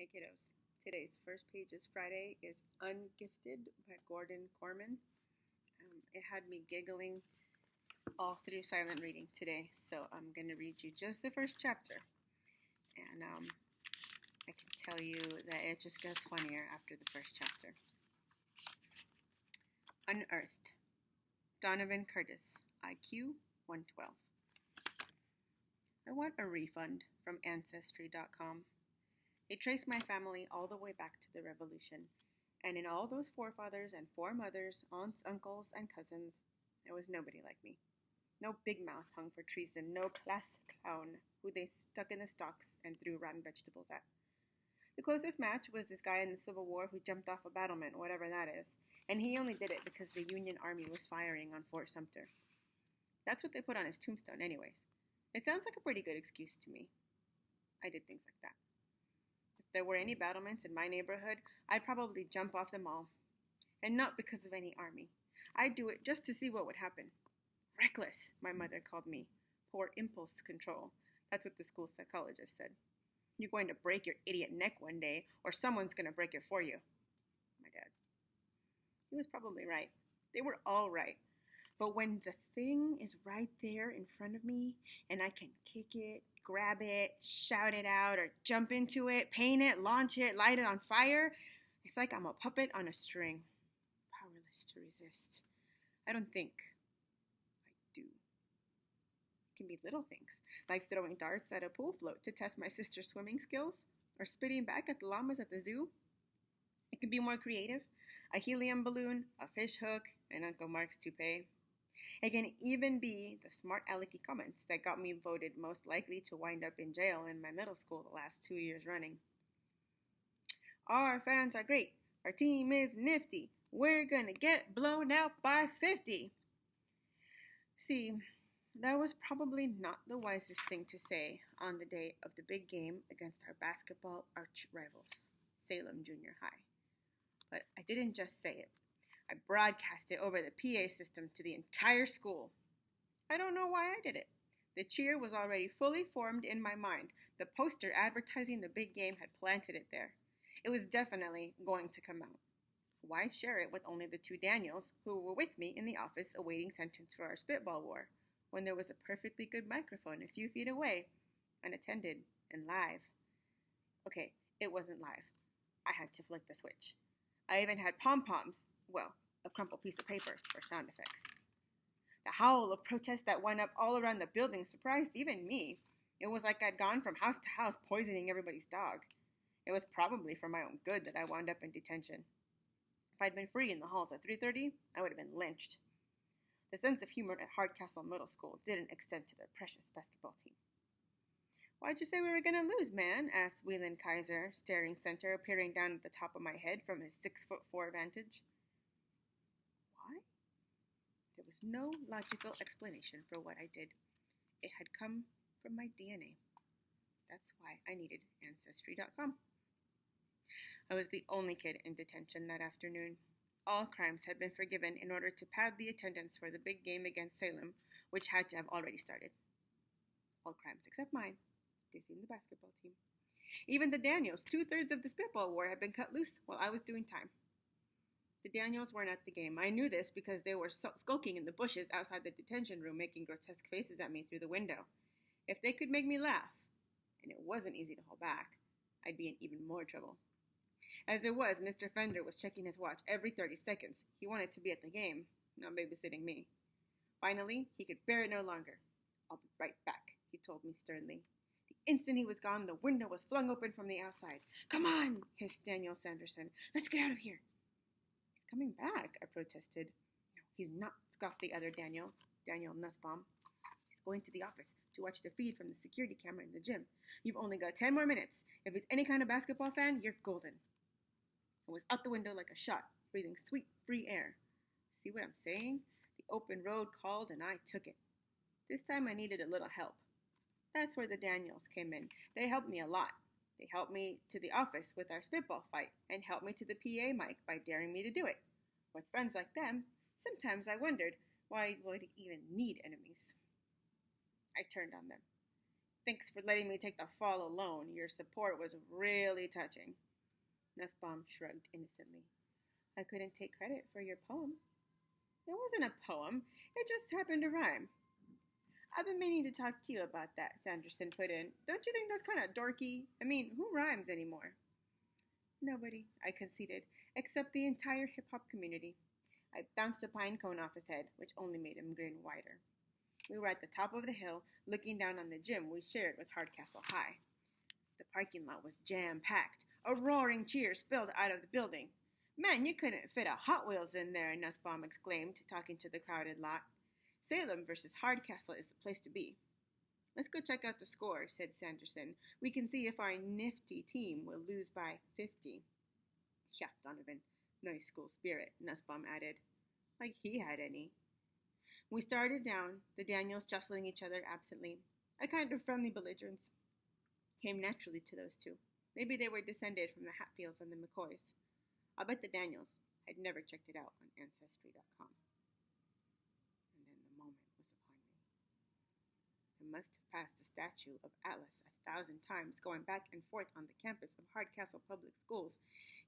Hey kiddos, today's first page is Friday is Ungifted by Korman. It had me giggling all through silent reading today, so I'm going to read you just the first chapter. And I can tell you that it just gets funnier after the first chapter. Unearthed. Donovan Curtis, IQ 112. I want a refund from Ancestry.com. They traced my family all the way back to the Revolution, and in all those forefathers and foremothers, aunts, uncles, and cousins, there was nobody like me. No big mouth hung for treason, no class clown who they stuck in the stocks and threw rotten vegetables at. The closest match was this guy in the Civil War who jumped off a battlement, whatever that is, and he only did it because the Union Army was firing on Fort Sumter. That's what they put on his tombstone anyways. It sounds like a pretty good excuse to me. I did things like that. If there were any battlements in my neighborhood, I'd probably jump off them all. And not because of any army. I'd do it just to see what would happen. Reckless, my mother called me. Poor impulse control. That's what the school psychologist said. You're going to break your idiot neck one day, or someone's going to break it for you. My dad. He was probably right. They were all right. But when the thing is right there in front of me, and I can kick it, grab it, shout it out, or jump into it, paint it, launch it, light it on fire, it's like I'm a puppet on a string, powerless to resist. I don't think. I do. It can be little things, like throwing darts at a pool float to test my sister's swimming skills, or spitting back at the llamas at the zoo. It can be more creative, a helium balloon, a fish hook, and Uncle Mark's toupee. It can even be the smart alecky comments that got me voted most likely to wind up in jail in my middle school the last 2 years running. Our fans are great. Our team is nifty. We're gonna get blown out by 50. See, that was probably not the wisest thing to say on the day of the big game against our basketball arch rivals, Salem Junior High. But I didn't just say it. I broadcast it over the PA system to the entire school. I don't know why I did it. The cheer was already fully formed in my mind. The poster advertising the big game had planted it there. It was definitely going to come out. Why share it with only the two Daniels who were with me in the office awaiting sentence for our spitball war, when there was a perfectly good microphone a few feet away, unattended and live? Okay, it wasn't live. I had to flick the switch. I even had pom-poms, well, a crumpled piece of paper for sound effects. The howl of protest that went up all around the building surprised even me. It was like I'd gone from house to house poisoning everybody's dog. It was probably for my own good that I wound up in detention. If I'd been free in the halls at 3:30, I would have been lynched. The sense of humor at Hardcastle Middle School didn't extend to their precious basketball team. Why'd you say we were going to lose, man? Asked Whelan Kaiser, staring center, peering down at the top of my head from his 6'4" vantage. Why? There was no logical explanation for what I did. It had come from my DNA. That's why I needed Ancestry.com. I was the only kid in detention that afternoon. All crimes had been forgiven in order to pad the attendance for the big game against Salem, which had to have already started. All crimes except mine. Dissing the basketball team. Even the Daniels, 2/3 of the spitball war, had been cut loose while I was doing time. The Daniels weren't at the game. I knew this because they were skulking in the bushes outside the detention room, making grotesque faces at me through the window. If they could make me laugh, and it wasn't easy to hold back, I'd be in even more trouble. As it was, Mr. Fender was checking his watch every 30 seconds. He wanted to be at the game, not babysitting me. Finally, he could bear it no longer. I'll be right back, he told me sternly. The instant he was gone, the window was flung open from the outside. Come on, hissed Daniel Sanderson. Let's get out of here. He's coming back, I protested. No, he's not, scoffed the other Daniel Nussbaum. He's going to the office to watch the feed from the security camera in the gym. You've only got 10 more minutes. If it's any kind of basketball fan, you're golden. I was out the window like a shot, breathing sweet, free air. See what I'm saying? The open road called and I took it. This time I needed a little help. That's where the Daniels came in. They helped me a lot. They helped me to the office with our spitball fight and helped me to the PA mic by daring me to do it. With friends like them, sometimes I wondered why I would even need enemies. I turned on them. Thanks for letting me take the fall alone. Your support was really touching. Nussbaum shrugged innocently. I couldn't take credit for your poem. It wasn't a poem. It just happened to rhyme. I've been meaning to talk to you about that, Sanderson put in. Don't you think that's kind of dorky? I mean, who rhymes anymore? Nobody, I conceded, except the entire hip-hop community. I bounced a pine cone off his head, which only made him grin wider. We were at the top of the hill, looking down on the gym we shared with Hardcastle High. The parking lot was jam-packed. A roaring cheer spilled out of the building. Man, you couldn't fit a Hot Wheels in there, Nussbaum exclaimed, talking to the crowded lot. Salem versus Hardcastle is the place to be. Let's go check out the score, said Sanderson. We can see if our nifty team will lose by 50. Yeah, Donovan. Nice school spirit, Nussbaum added. Like he had any. We started down, the Daniels jostling each other absently. A kind of friendly belligerence came naturally to those two. Maybe they were descended from the Hatfields and the McCoys. I'll bet the Daniels. I'd never checked it out on Ancestry.com. And then the moment was upon me. I must have passed the statue of Atlas 1,000 times going back and forth on the campus of Hardcastle Public Schools,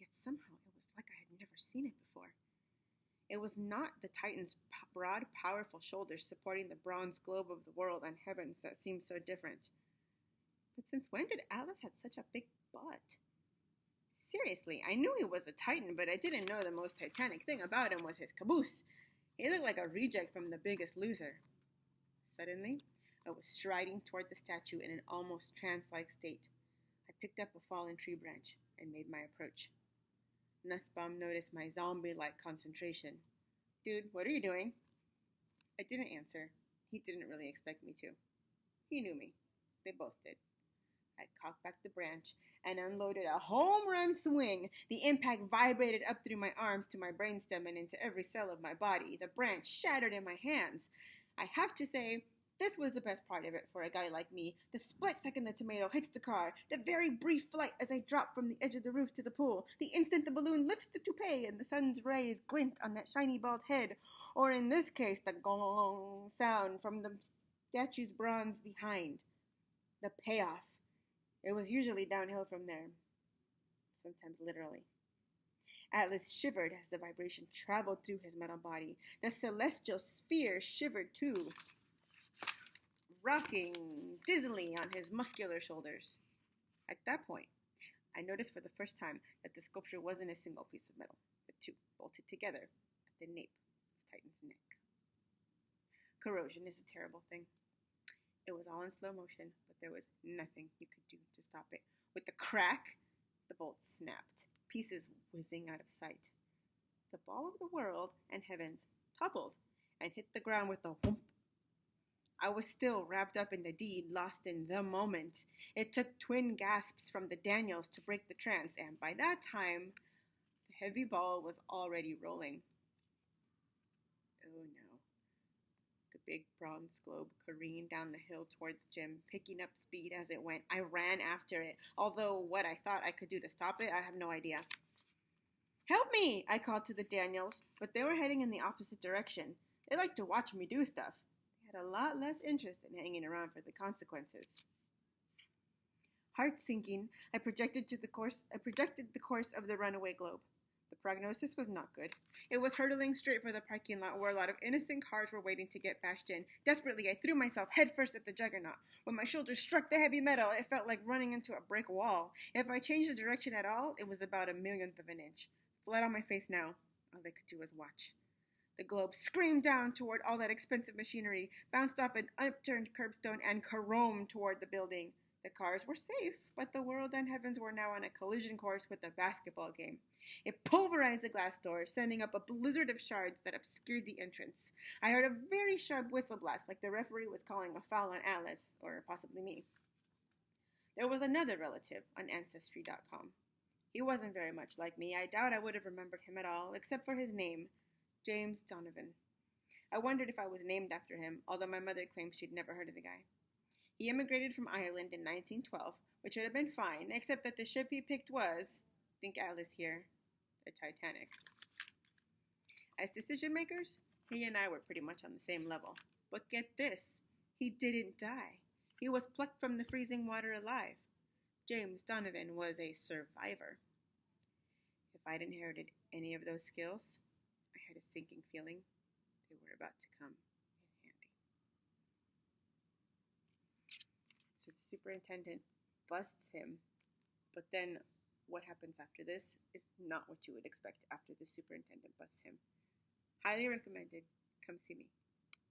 yet somehow it was like I had never seen it before. It was not the Titan's broad, powerful shoulders supporting the bronze globe of the world and heavens that seemed so different. But since when did Atlas have such a big butt? Seriously, I knew he was a Titan, but I didn't know the most titanic thing about him was his caboose. He looked like a reject from The Biggest Loser. Suddenly, I was striding toward the statue in an almost trance-like state. I picked up a fallen tree branch and made my approach. Nussbaum noticed my zombie-like concentration. Dude, what are you doing? I didn't answer. He didn't really expect me to. He knew me. They both did. I cocked back the branch and unloaded a home run swing. The impact vibrated up through my arms to my brainstem and into every cell of my body. The branch shattered in my hands. I have to say, this was the best part of it for a guy like me. The split second the tomato hits the car, the very brief flight as I drop from the edge of the roof to the pool, the instant the balloon lifts the toupee and the sun's rays glint on that shiny bald head, or in this case, the gong sound from the statue's bronze behind. The payoff. It was usually downhill from there, sometimes literally. Atlas shivered as the vibration traveled through his metal body. The celestial sphere shivered too, rocking dizzily on his muscular shoulders. At that point, I noticed for the first time that the sculpture wasn't a single piece of metal, but two bolted together at the nape of Titan's neck. Corrosion is a terrible thing. It was all in slow motion, but there was nothing you could do to stop it. With the crack, the bolt snapped, pieces whizzing out of sight. The ball of the world and heavens toppled and hit the ground with a whoomp. I was still wrapped up in the deed, lost in the moment. It took twin gasps from the Daniels to break the trance, and by that time, the heavy ball was already rolling. Oh no. The big bronze globe careened down the hill toward the gym, picking up speed as it went. I ran after it, although what I thought I could do to stop it, I have no idea. Help me, I called to the Daniels, but they were heading in the opposite direction. They liked to watch me do stuff. They had a lot less interest in hanging around for the consequences. Heart sinking, I projected the course of the runaway globe. The prognosis was not good. It was hurtling straight for the parking lot where a lot of innocent cars were waiting to get bashed in. Desperately, I threw myself headfirst at the juggernaut. When my shoulders struck the heavy metal, it felt like running into a brick wall. If I changed the direction at all, it was about a millionth of an inch. Flat on my face now, all I could do was watch. The globe screamed down toward all that expensive machinery, bounced off an upturned curbstone, and caromed toward the building. The cars were safe, but the world and heavens were now on a collision course with a basketball game. It pulverized the glass door, sending up a blizzard of shards that obscured the entrance. I heard a very sharp whistle blast, like the referee was calling a foul on Atlas, or possibly me. There was another relative on Ancestry.com. He wasn't very much like me. I doubt I would have remembered him at all, except for his name, James Donovan. I wondered if I was named after him, although my mother claimed she'd never heard of the guy. He immigrated from Ireland in 1912, which would have been fine, except that the ship he picked was, think Atlas here, the Titanic. As decision makers, he and I were pretty much on the same level. But get this, he didn't die. He was plucked from the freezing water alive. James Donovan was a survivor. If I'd inherited any of those skills, I had a sinking feeling they were about to come in handy. So the superintendent busts him, but then what happens after this is not what you would expect after the superintendent busts him. Highly recommended. Come see me.